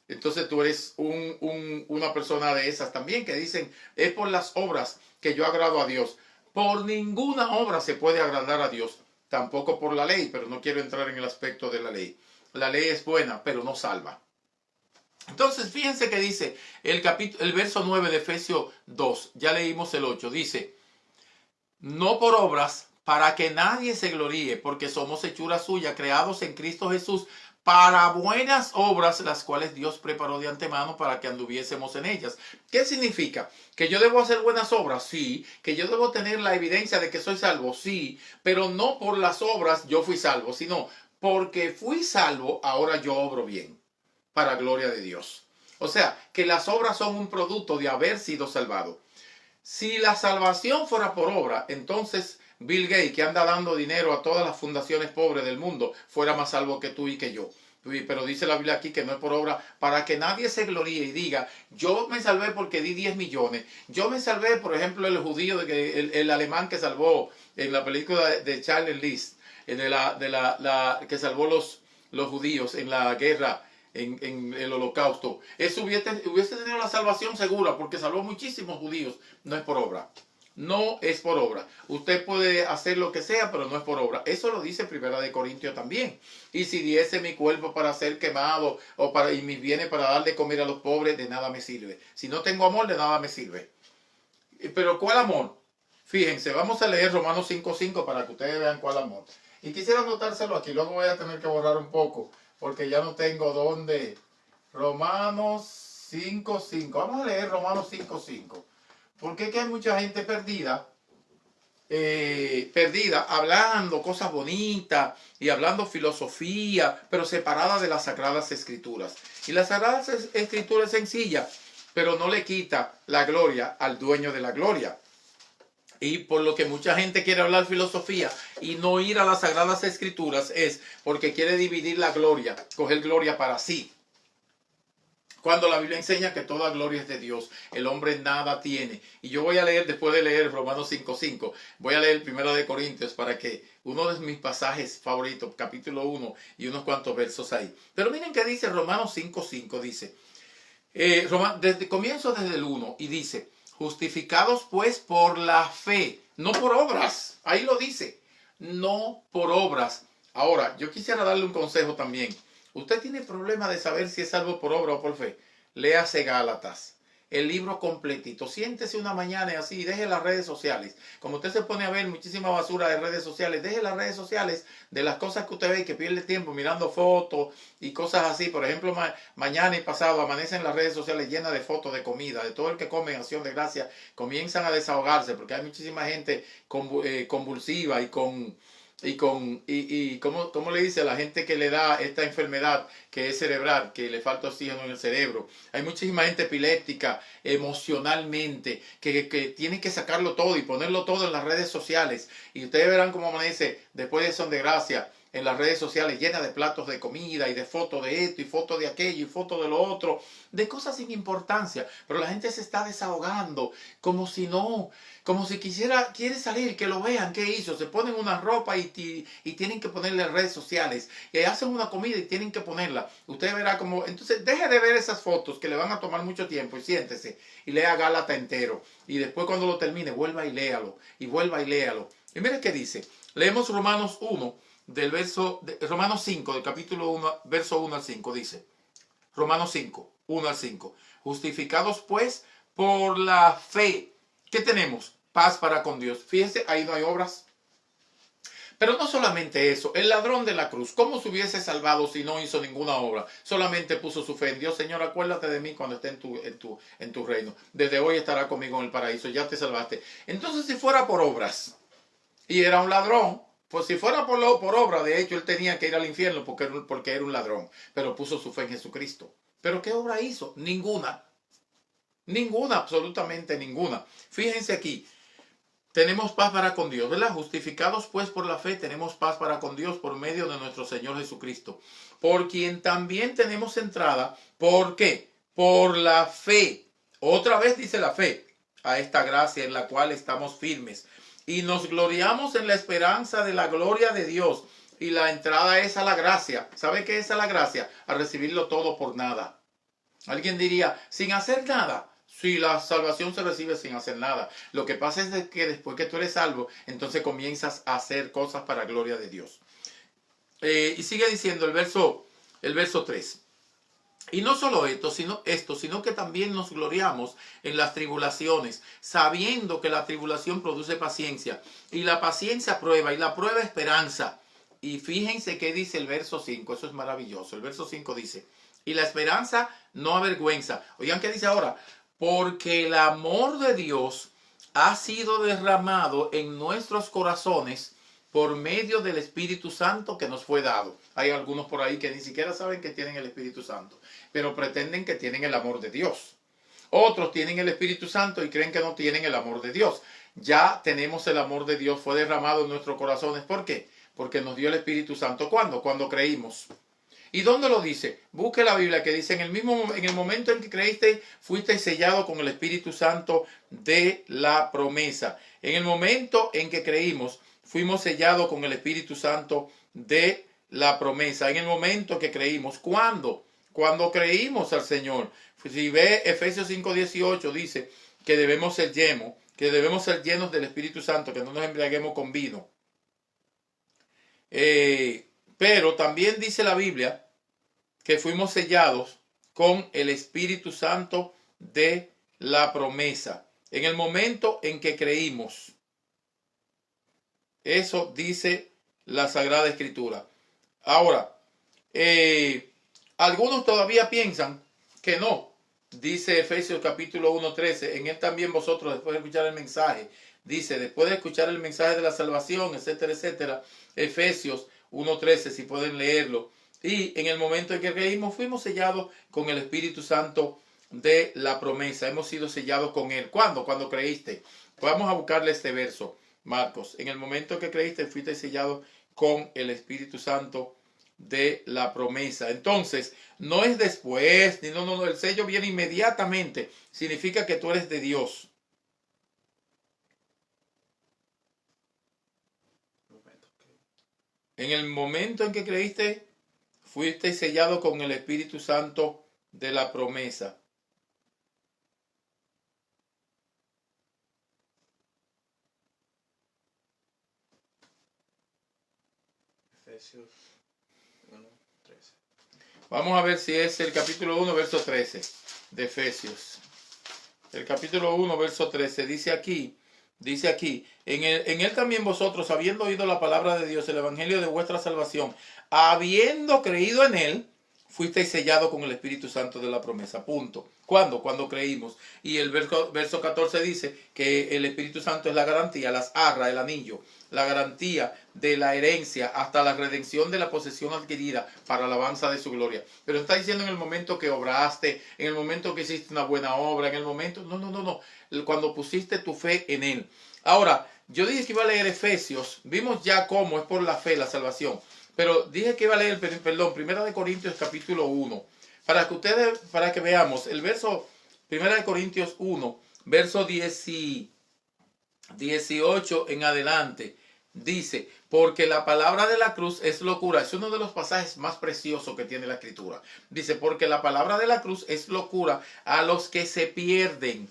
Entonces tú eres una persona de esas también que dicen, es por las obras que yo agrado a Dios. Por ninguna obra se puede agradar a Dios, tampoco por la ley, pero no quiero entrar en el aspecto de la ley. La ley es buena, pero no salva. Entonces fíjense que dice el verso 9 de Efesios 2, ya leímos el 8, dice, no por obras, para que nadie se gloríe, porque somos hechura suya, creados en Cristo Jesús, para buenas obras, las cuales Dios preparó de antemano para que anduviésemos en ellas. ¿Qué significa? ¿Que yo debo hacer buenas obras? Sí. ¿Que yo debo tener la evidencia de que soy salvo? Sí. Pero no por las obras yo fui salvo, sino porque fui salvo, ahora yo obro bien, para gloria de Dios. O sea, que las obras son un producto de haber sido salvado. Si la salvación fuera por obra, entonces Bill Gates, que anda dando dinero a todas las fundaciones pobres del mundo, fuera más salvo que tú y que yo. Pero dice la Biblia aquí que no es por obra, para que nadie se gloríe y diga, yo me salvé porque di 10 millones. Yo me salvé, por ejemplo, el judío, el alemán que salvó en la película de Charles List, que salvó los judíos en la guerra, en el holocausto. Eso hubiese tenido la salvación segura porque salvó muchísimos judíos. No es por obra. No es por obra. Usted puede hacer lo que sea, pero no es por obra. Eso lo dice Primera de Corintios también. Y si diese mi cuerpo para ser quemado y mis bienes para dar de comer a los pobres, de nada me sirve. Si no tengo amor, de nada me sirve. Pero ¿cuál amor? Fíjense, vamos a leer Romanos 5:5 para que ustedes vean cuál amor. Y quisiera anotárselo aquí, luego voy a tener que borrar un poco, porque ya no tengo dónde. Romanos 5:5. Vamos a leer Romanos 5:5. Porque es que hay mucha gente perdida, hablando cosas bonitas y hablando filosofía, pero separada de las Sagradas Escrituras. Y las Sagradas Escrituras es sencilla, pero no le quita la gloria al dueño de la gloria. Y por lo que mucha gente quiere hablar filosofía y no ir a las Sagradas Escrituras es porque quiere dividir la gloria, coger gloria para sí. Cuando la Biblia enseña que toda gloria es de Dios, el hombre nada tiene. Y yo voy a leer, después de leer Romanos 5:5, voy a leer 1 de Corintios para que uno de mis pasajes favoritos, capítulo 1 y unos cuantos versos ahí. Pero miren que dice Romanos 5:5, dice, comienzo desde el 1 y dice, justificados pues por la fe, no por obras. Ahí lo dice, no por obras. Ahora, yo quisiera darle un consejo también. Usted tiene problema de saber si es salvo por obra o por fe. Léase Gálatas, el libro completito. Siéntese una mañana y así, deje las redes sociales. Como usted se pone a ver muchísima basura de redes sociales, deje las redes sociales de las cosas que usted ve y que pierde tiempo mirando fotos y cosas así. Por ejemplo, mañana y pasado amanecen las redes sociales llenas de fotos de comida, de todo el que come en acción de gracia. Comienzan a desahogarse porque hay muchísima gente convulsiva y con ¿cómo le dice a la gente que le da esta enfermedad que es cerebral, que le falta oxígeno en el cerebro? Hay muchísima gente epiléptica emocionalmente que tiene que sacarlo todo y ponerlo todo en las redes sociales. Y ustedes verán cómo amanece después de Son de Gracia en las redes sociales, llena de platos de comida y de fotos de esto y fotos de aquello y fotos de lo otro, de cosas sin importancia. Pero la gente se está desahogando como si no, como si quiere salir, que lo vean, qué hizo. Se ponen una ropa y tienen que ponerle en redes sociales. Y hacen una comida y tienen que ponerla. Usted verá como, entonces deje de ver esas fotos que le van a tomar mucho tiempo y siéntese y lea Gálatas entero. Y después cuando lo termine, vuelva y léalo. Y vuelva y léalo. Y mire qué dice. Leemos Romanos 1. Romanos 5, del capítulo 1, verso 1 al 5, dice, Romanos 5, 1 al 5, justificados pues por la fe, ¿qué tenemos? Paz para con Dios. Fíjense, ahí no hay obras. Pero no solamente eso, el ladrón de la cruz, ¿cómo se hubiese salvado si no hizo ninguna obra? Solamente puso su fe en Dios. Señor, acuérdate de mí cuando esté en tu reino. Desde hoy estará conmigo en el paraíso, ya te salvaste. Entonces, si fuera por obras, y era un ladrón, pues si fuera por obra, de hecho, él tenía que ir al infierno porque era un ladrón, pero puso su fe en Jesucristo. ¿Pero qué obra hizo? Ninguna. Ninguna, absolutamente ninguna. Fíjense aquí, tenemos paz para con Dios, ¿verdad? Justificados pues por la fe, tenemos paz para con Dios por medio de nuestro Señor Jesucristo, por quien también tenemos entrada. ¿Por qué? Por la fe. Otra vez dice la fe, a esta gracia en la cual estamos firmes. Y nos gloriamos en la esperanza de la gloria de Dios. Y la entrada es a la gracia. ¿Sabe qué es a la gracia? A recibirlo todo por nada. Alguien diría, sin hacer nada. Sí, la salvación se recibe sin hacer nada. Lo que pasa es que después que tú eres salvo, entonces comienzas a hacer cosas para la gloria de Dios. Y sigue diciendo el verso 3. Y no solo sino que también nos gloriamos en las tribulaciones, sabiendo que la tribulación produce paciencia, y la paciencia prueba, y la prueba esperanza. Y fíjense qué dice el verso 5, eso es maravilloso. El verso 5 dice, y la esperanza no avergüenza. Oigan qué dice ahora, porque el amor de Dios ha sido derramado en nuestros corazones por medio del Espíritu Santo que nos fue dado. Hay algunos por ahí que ni siquiera saben que tienen el Espíritu Santo, pero pretenden que tienen el amor de Dios. Otros tienen el Espíritu Santo y creen que no tienen el amor de Dios. Ya tenemos el amor de Dios, fue derramado en nuestros corazones. ¿Por qué? Porque nos dio el Espíritu Santo. ¿Cuándo? Cuando creímos. ¿Y dónde lo dice? Busque la Biblia que dice, en el momento en que creíste, fuiste sellado con el Espíritu Santo de la promesa. En el momento en que creímos, fuimos sellados con el Espíritu Santo de la promesa. En el momento que creímos. ¿Cuándo? Cuando creímos al Señor. Si ve Efesios 5:18 dice que debemos ser llenos del Espíritu Santo, que no nos embriaguemos con vino. Pero también dice la Biblia que fuimos sellados con el Espíritu Santo de la promesa. En el momento en que creímos. Eso dice la Sagrada Escritura. Ahora, algunos todavía piensan que no. Dice Efesios capítulo 1:13. En él también vosotros, después de escuchar el mensaje, dice, después de escuchar el mensaje de la salvación, etcétera, etcétera. Efesios 1:13, si pueden leerlo. Y en el momento en que creímos, fuimos sellados con el Espíritu Santo de la promesa. Hemos sido sellados con él. ¿Cuándo? Cuando creíste. Vamos a buscarle este verso. Marcos, en el momento que creíste, fuiste sellado con el Espíritu Santo de la promesa. Entonces, no es después, no, el sello viene inmediatamente. Significa que tú eres de Dios. En el momento en que creíste, fuiste sellado con el Espíritu Santo de la promesa. Efesios 1:13. Vamos a ver si es el capítulo 1, verso 13 de Efesios. El capítulo 1, verso 13 dice aquí, en él también vosotros, habiendo oído la palabra de Dios, el evangelio de vuestra salvación, habiendo creído en él, fuisteis sellados con el Espíritu Santo de la promesa. Punto. ¿Cuándo? Cuando creímos. Y el verso 14 dice que el Espíritu Santo es la garantía, las arras, el anillo, la garantía de la herencia hasta la redención de la posesión adquirida para alabanza de su gloria. Pero está diciendo en el momento que obraste, en el momento que hiciste una buena obra, en el momento... No. Cuando pusiste tu fe en Él. Ahora, yo dije que iba a leer Efesios. Vimos ya cómo es por la fe la salvación. Pero dije que iba a leer, perdón, 1 Corintios capítulo 1. Para que veamos el verso 1 Corintios 1, verso 18 en adelante. Dice, porque la palabra de la cruz es locura. Es uno de los pasajes más preciosos que tiene la Escritura. Dice, porque la palabra de la cruz es locura a los que se pierden.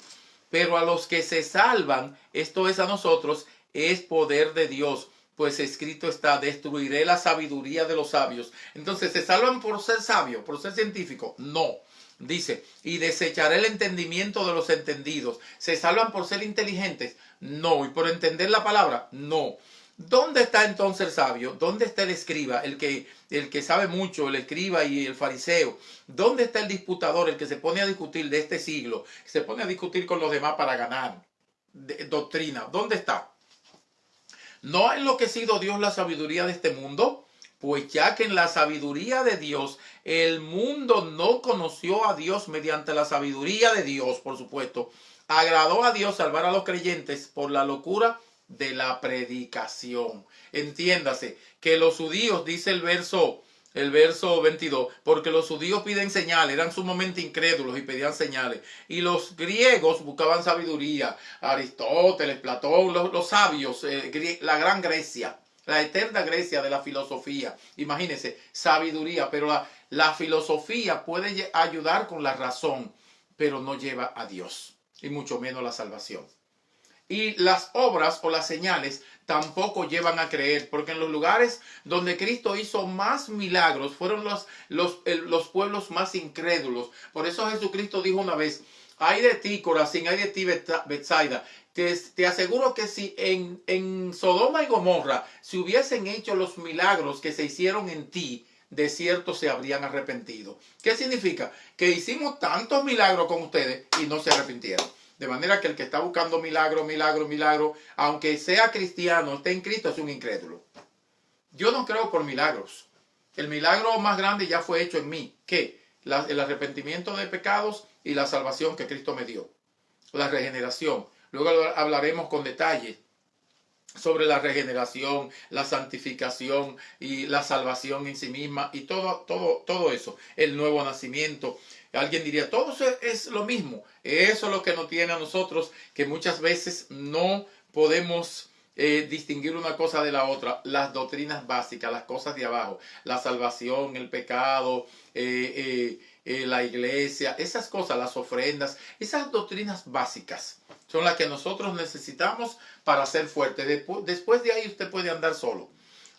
Pero a los que se salvan, esto es a nosotros, es poder de Dios. Pues escrito está, destruiré la sabiduría de los sabios. Entonces, ¿se salvan por ser sabio, por ser científico? No. Dice, y desecharé el entendimiento de los entendidos. ¿Se salvan por ser inteligentes? No. ¿Y por entender la palabra? No. ¿Dónde está entonces el sabio? ¿Dónde está el escriba? El que sabe mucho, el escriba y el fariseo. ¿Dónde está el disputador? El que se pone a discutir de este siglo. Se pone a discutir con los demás para ganar doctrina. ¿Dónde está? ¿No ha enloquecido Dios la sabiduría de este mundo? Pues ya que en la sabiduría de Dios, el mundo no conoció a Dios mediante la sabiduría de Dios, por supuesto. Agradó a Dios salvar a los creyentes por la locura de la predicación. Entiéndase que los judíos, dice el verso 22, porque los judíos piden señales, eran sumamente incrédulos y pedían señales. Y los griegos buscaban sabiduría, Aristóteles, Platón, los sabios, la gran Grecia, la eterna Grecia de la filosofía. Imagínense, sabiduría, pero la filosofía puede ayudar con la razón, pero no lleva a Dios, y mucho menos la salvación. Y las obras o las señales tampoco llevan a creer, porque en los lugares donde Cristo hizo más milagros fueron los pueblos más incrédulos. Por eso Jesucristo dijo una vez, ay de ti, Corazín, ay de ti, Betsaida. Te aseguro que si en Sodoma y Gomorra se hubiesen hecho los milagros que se hicieron en ti, de cierto se habrían arrepentido. ¿Qué significa? Que hicimos tantos milagros con ustedes y no se arrepintieron. De manera que el que está buscando milagro, aunque sea cristiano, esté en Cristo, es un incrédulo. Yo no creo por milagros. El milagro más grande ya fue hecho en mí. ¿Qué? El arrepentimiento de pecados y la salvación que Cristo me dio. La regeneración. Luego hablaremos con detalle sobre la regeneración, la santificación y la salvación en sí misma y todo eso. El nuevo nacimiento. Alguien diría, todo eso es lo mismo. Eso es lo que nos tiene a nosotros, que muchas veces no podemos distinguir una cosa de la otra. Las doctrinas básicas, las cosas de abajo, la salvación, el pecado, la iglesia, esas cosas, las ofrendas, esas doctrinas básicas son las que nosotros necesitamos para ser fuertes. Después de ahí usted puede andar solo.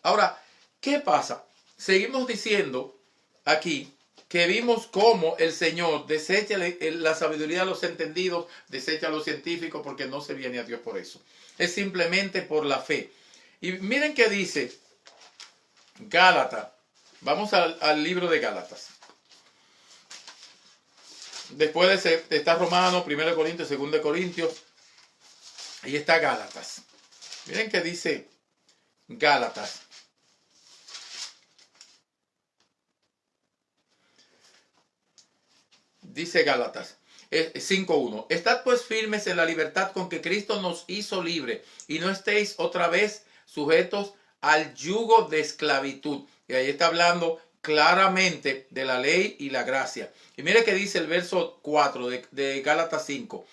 Ahora, ¿qué pasa? Seguimos diciendo aquí que vimos cómo el Señor desecha la sabiduría de los entendidos, desecha a los científicos, porque no se viene a Dios por eso. Es simplemente por la fe. Y miren qué dice Gálatas. Vamos al libro de Gálatas. Después está Romanos, 1 Corintios, 2 Corintios. Ahí está Gálatas. Miren qué dice Gálatas. Dice Gálatas 5:1. Estad pues firmes en la libertad con que Cristo nos hizo libre, y no estéis otra vez sujetos al yugo de esclavitud. Y ahí está hablando claramente de la ley y la gracia. Y mire que dice el verso 4 de Gálatas 5.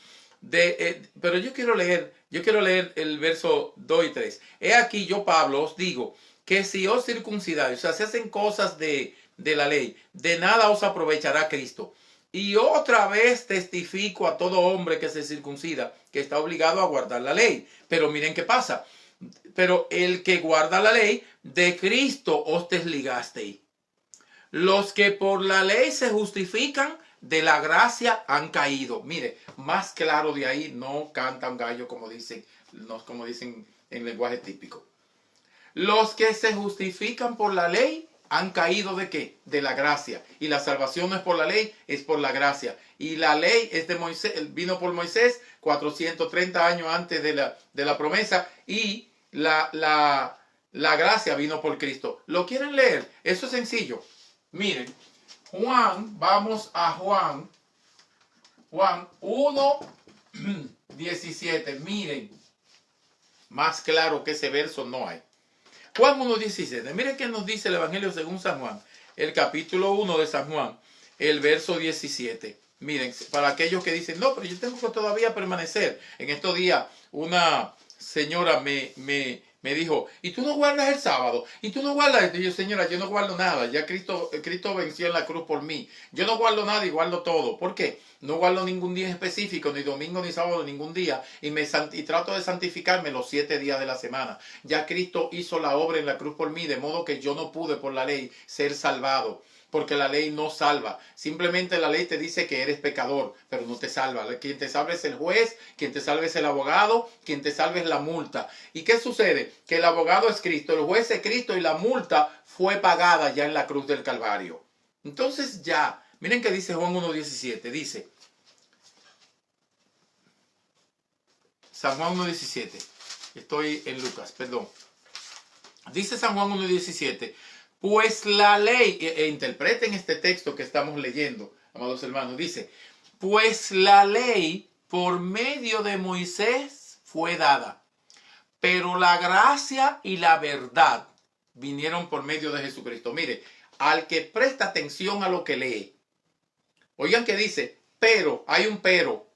Pero yo quiero leer el verso 2 y 3. He aquí yo, Pablo, os digo que si os circuncidáis, o sea, se hacen cosas de la ley, de nada os aprovechará Cristo. Y otra vez testifico a todo hombre que se circuncida, que está obligado a guardar la ley. Pero miren qué pasa. Pero el que guarda la ley, de Cristo os desligasteis. Los que por la ley se justifican, de la gracia han caído. Mire, más claro de ahí no canta un gallo, como dicen en lenguaje típico. Los que se justifican por la ley han caído ¿de qué? De la gracia. Y la salvación no es por la ley, es por la gracia. Y la ley es de Moisés, vino por Moisés 430 años antes de la promesa. Y la gracia vino por Cristo. ¿Lo quieren leer? Eso es sencillo. Miren, vamos a Juan 1, 17. Miren, más claro que ese verso no hay. Juan 1:17. Miren qué nos dice el Evangelio según San Juan. El capítulo 1 de San Juan. El verso 17. Miren, para aquellos que dicen, no, pero yo tengo que todavía permanecer. En estos días, una señora me dijo, ¿y tú no guardas el sábado? ¿Y tú no guardas esto? Y yo, señora, yo no guardo nada. Ya Cristo venció en la cruz por mí. Yo no guardo nada y guardo todo. ¿Por qué? No guardo ningún día específico, ni domingo, ni sábado, ningún día. Y trato de santificarme los 7 días de la semana. Ya Cristo hizo la obra en la cruz por mí, de modo que yo no pude por la ley ser salvado. Porque la ley no salva. Simplemente la ley te dice que eres pecador, pero no te salva. Quien te salva es el juez, quien te salva es el abogado, quien te salva es la multa. ¿Y qué sucede? Que el abogado es Cristo, el juez es Cristo y la multa fue pagada ya en la cruz del Calvario. Entonces ya, miren que dice Juan 1:17. Dice, San Juan 1:17. Estoy en Lucas, perdón. Dice San Juan 1:17. Pues la ley, interpreten este texto que estamos leyendo, amados hermanos, dice, pues la ley por medio de Moisés fue dada, pero la gracia y la verdad vinieron por medio de Jesucristo. Mire, al que presta atención a lo que lee, oigan que dice, pero, hay un pero,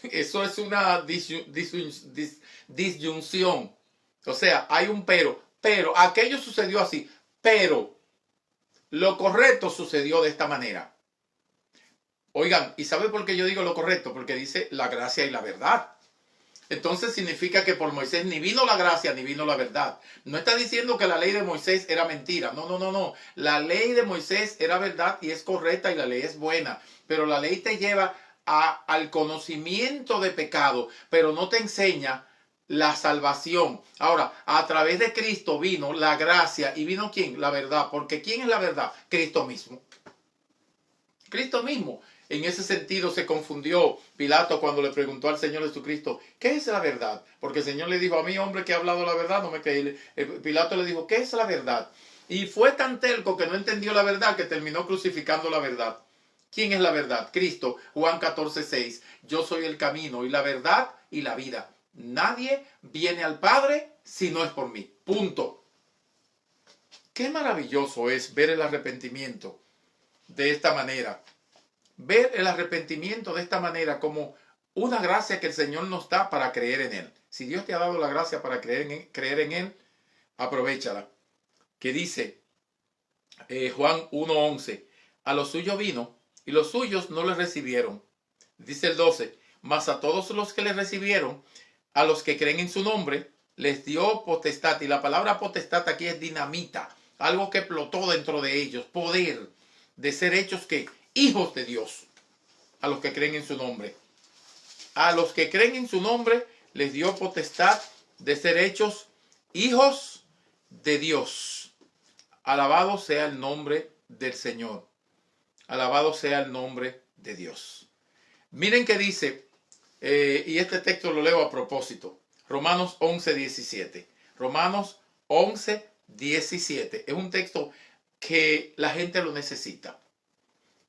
eso es una disyunción, o sea, hay un pero aquello sucedió así. Pero lo correcto sucedió de esta manera. Oigan, ¿y sabe por qué yo digo lo correcto? Porque dice la gracia y la verdad. Entonces significa que por Moisés ni vino la gracia ni vino la verdad. No está diciendo que la ley de Moisés era mentira. No. La ley de Moisés era verdad y es correcta y la ley es buena. Pero la ley te lleva al conocimiento de pecado, pero no te enseña la salvación. Ahora, a través de Cristo vino la gracia y vino ¿quién? La verdad. Porque ¿quién es la verdad? Cristo mismo. Cristo mismo. En ese sentido se confundió Pilato cuando le preguntó al Señor Jesucristo, ¿qué es la verdad? Porque el Señor le dijo, a mí hombre que ha hablado la verdad, no me creí. Pilato le dijo, ¿qué es la verdad? Y fue tan terco que no entendió la verdad que terminó crucificando la verdad. ¿Quién es la verdad? Cristo. Juan 14:6. Yo soy el camino y la verdad y la vida. Nadie viene al Padre si no es por mí. Punto. Qué maravilloso es ver el arrepentimiento de esta manera. Ver el arrepentimiento de esta manera como una gracia que el Señor nos da para creer en Él. Si Dios te ha dado la gracia para creer en Él, aprovéchala. Que dice Juan 1:11, a los suyos vino y los suyos no le recibieron. Dice el 12, mas a todos los que le recibieron, a los que creen en su nombre, les dio potestad. Y la palabra potestad aquí es dinamita, algo que explotó dentro de ellos, poder de ser hechos que hijos de Dios, a los que creen en su nombre. A los que creen en su nombre les dio potestad de ser hechos hijos de Dios. Alabado sea el nombre del Señor. Alabado sea el nombre de Dios. Miren que dice, y este texto lo leo a propósito, Romanos 11:17. Romanos 11:17. Es un texto que la gente lo necesita.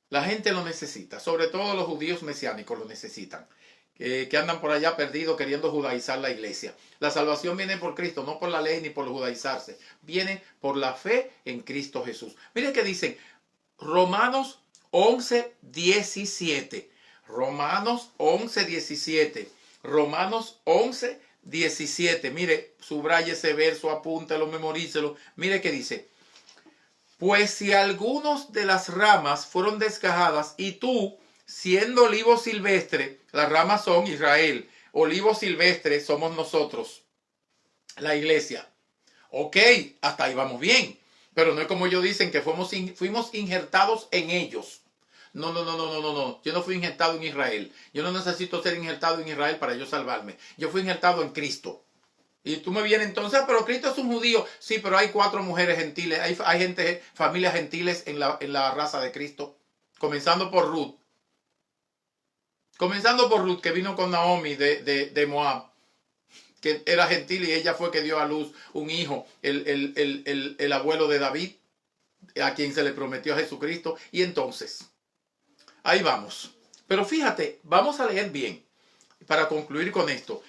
La gente lo necesita, sobre todo los judíos mesiánicos lo necesitan, que andan por allá perdidos queriendo judaizar la iglesia. La salvación viene por Cristo, no por la ley ni por judaizarse. Viene por la fe en Cristo Jesús. Miren que dicen Romanos 11:17. Romanos 11:17. Romanos 11:17. Mire, subraye ese verso, apúntalo, memorícelo. Mire que dice, pues si algunos de las ramas fueron desgajadas y tú, siendo olivo silvestre, las ramas son Israel, olivo silvestre somos nosotros, la iglesia. Ok, hasta ahí vamos bien, pero no es como ellos dicen que fuimos injertados en ellos. No. Yo no fui injertado en Israel. Yo no necesito ser injertado en Israel para yo salvarme. Yo fui injertado en Cristo. Y tú me vienes entonces, pero Cristo es un judío. Sí, pero hay 4 mujeres gentiles, hay gente, familias gentiles en la raza de Cristo. Comenzando por Ruth. Comenzando por Ruth, que vino con Naomi de Moab, que era gentil y ella fue que dio a luz un hijo, el abuelo de David, a quien se le prometió a Jesucristo. Y entonces, ahí vamos. Pero fíjate, vamos a leer bien para concluir con esto.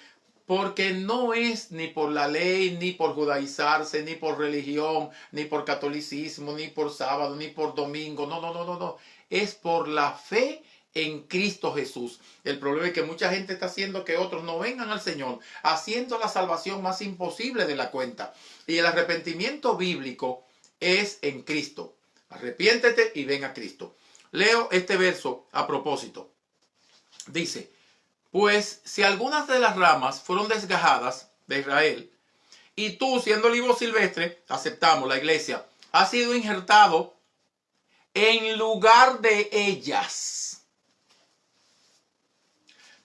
Porque no es ni por la ley, ni por judaizarse, ni por religión, ni por catolicismo, ni por sábado, ni por domingo. No, no, no, no, no. Es por la fe en Cristo Jesús. El problema es que mucha gente está haciendo que otros no vengan al Señor, haciendo la salvación más imposible de la cuenta. Y el arrepentimiento bíblico es en Cristo. Arrepiéntete y ven a Cristo. Leo este verso a propósito. Dice: pues si algunas de las ramas fueron desgajadas de Israel, y tú, siendo olivo silvestre, aceptamos, la iglesia, has sido injertado en lugar de ellas.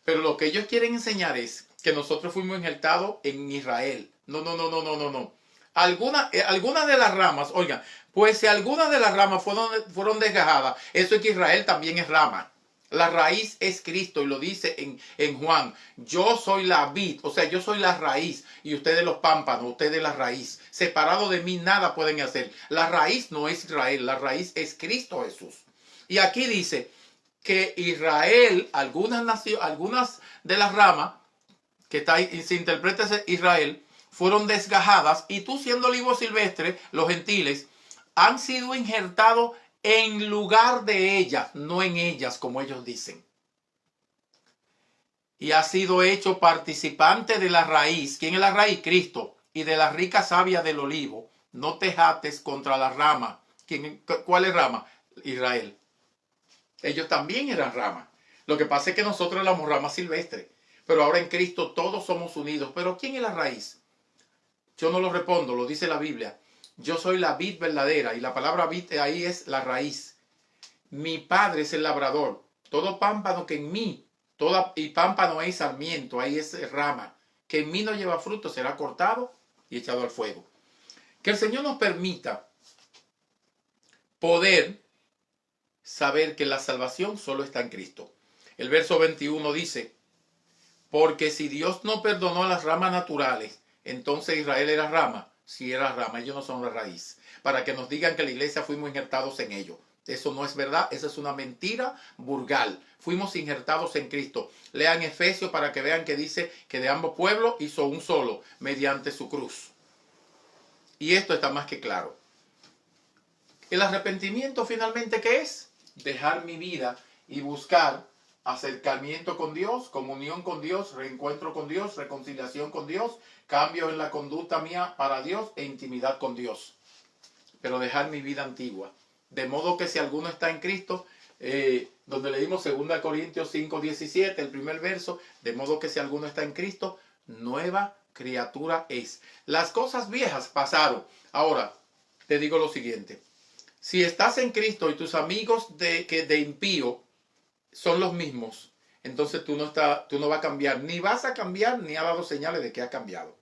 Pero lo que ellos quieren enseñar es que nosotros fuimos injertados en Israel. No, no, no, no, no, no, no. Algunas de las ramas, oigan, pues si algunas de las ramas fueron desgajadas, eso es que Israel también es rama. La raíz es Cristo y lo dice en Juan. Yo soy la vid, o sea, yo soy la raíz y ustedes los pámpanos, ustedes la raíz. Separado de mí nada pueden hacer. La raíz no es Israel, la raíz es Cristo Jesús. Y aquí dice que Israel, algunas de las ramas, que está ahí, se interpreta Israel, fueron desgajadas, y tú, siendo olivo silvestre, los gentiles, han sido injertados en lugar de ellas, no en ellas, como ellos dicen. Y ha sido hecho participante de la raíz. ¿Quién es la raíz? Cristo. Y de la rica savia del olivo. No te jates contra la rama. ¿Cuál es rama? Israel. Ellos también eran rama. Lo que pasa es que nosotros éramos rama silvestre. Pero ahora en Cristo todos somos unidos. ¿Pero quién es la raíz? Yo no lo respondo, lo dice la Biblia. Yo soy la vid verdadera, y la palabra vid ahí es la raíz. Mi Padre es el labrador. Todo pámpano que en mí, y pámpano es sarmiento, ahí es rama, que en mí no lleva fruto, será cortado y echado al fuego. Que el Señor nos permita poder saber que la salvación solo está en Cristo. El verso 21 dice: porque si Dios no perdonó a las ramas naturales, entonces Israel era rama. Si era rama, ellos no son la raíz. Para que nos digan que la iglesia fuimos injertados en ellos. Eso no es verdad, esa es una mentira vulgar. Fuimos injertados en Cristo. Lean Efesios para que vean que dice que de ambos pueblos hizo un solo, mediante su cruz. Y esto está más que claro. El arrepentimiento finalmente, ¿qué es? Dejar mi vida y buscar acercamiento con Dios, comunión con Dios, reencuentro con Dios, reconciliación con Dios, cambio en la conducta mía para Dios e intimidad con Dios. Pero dejar mi vida antigua. De modo que si alguno está en Cristo, donde leímos 2 Corintios 5:17, el primer verso, de modo que si alguno está en Cristo, nueva criatura es. Las cosas viejas pasaron. Ahora, te digo lo siguiente. Si estás en Cristo y tus amigos de impío son los mismos, entonces tú no vas a cambiar, ni vas a cambiar, ni ha dado señales de que ha cambiado.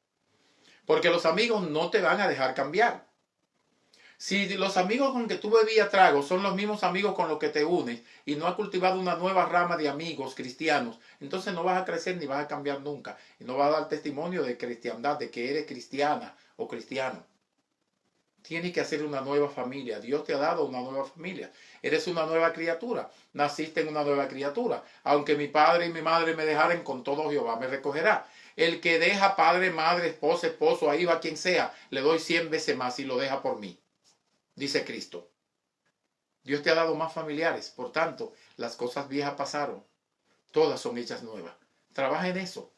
Porque los amigos no te van a dejar cambiar. Si los amigos con que tú bebías trago son los mismos amigos con los que te unes y no has cultivado una nueva rama de amigos cristianos, entonces no vas a crecer ni vas a cambiar nunca. Y no vas a dar testimonio de cristiandad, de que eres cristiana o cristiano. Tienes que hacer una nueva familia. Dios te ha dado una nueva familia. Eres una nueva criatura. Naciste en una nueva criatura. Aunque mi padre y mi madre me dejaren, con todo Jehová me recogerá. El que deja padre, madre, esposa, esposo, a hijo, a quien sea, le doy 100 veces más y lo deja por mí. Dice Cristo. Dios te ha dado más familiares. Por tanto, las cosas viejas pasaron. Todas son hechas nuevas. Trabaja en eso,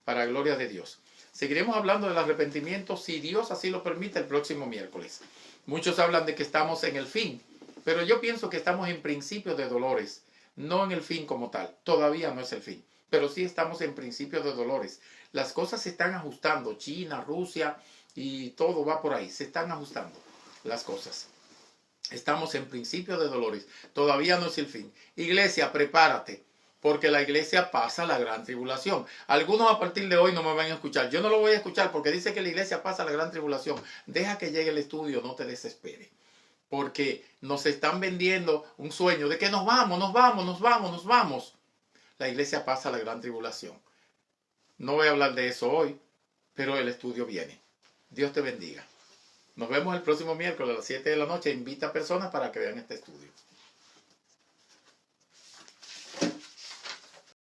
para la gloria de Dios. Seguiremos hablando del arrepentimiento, si Dios así lo permite, el próximo miércoles. Muchos hablan de que estamos en el fin, pero yo pienso que estamos en principio de dolores, no en el fin como tal. Todavía no es el fin, pero sí estamos en principio de dolores. Las cosas se están ajustando. China, Rusia y todo va por ahí. Se están ajustando las cosas. Estamos en principio de dolores. Todavía no es el fin. Iglesia, prepárate. porque la iglesia pasa la gran tribulación. Algunos a partir de hoy no me van a escuchar. Yo no lo voy a escuchar porque dice que la iglesia pasa la gran tribulación. Deja que llegue el estudio, no te desesperes. Porque nos están vendiendo un sueño de que nos vamos, nos vamos, nos vamos, nos vamos. La iglesia pasa la gran tribulación. No voy a hablar de eso hoy, pero el estudio viene. Dios te bendiga. Nos vemos el próximo miércoles a las 7 de la noche. Invita a personas para que vean este estudio.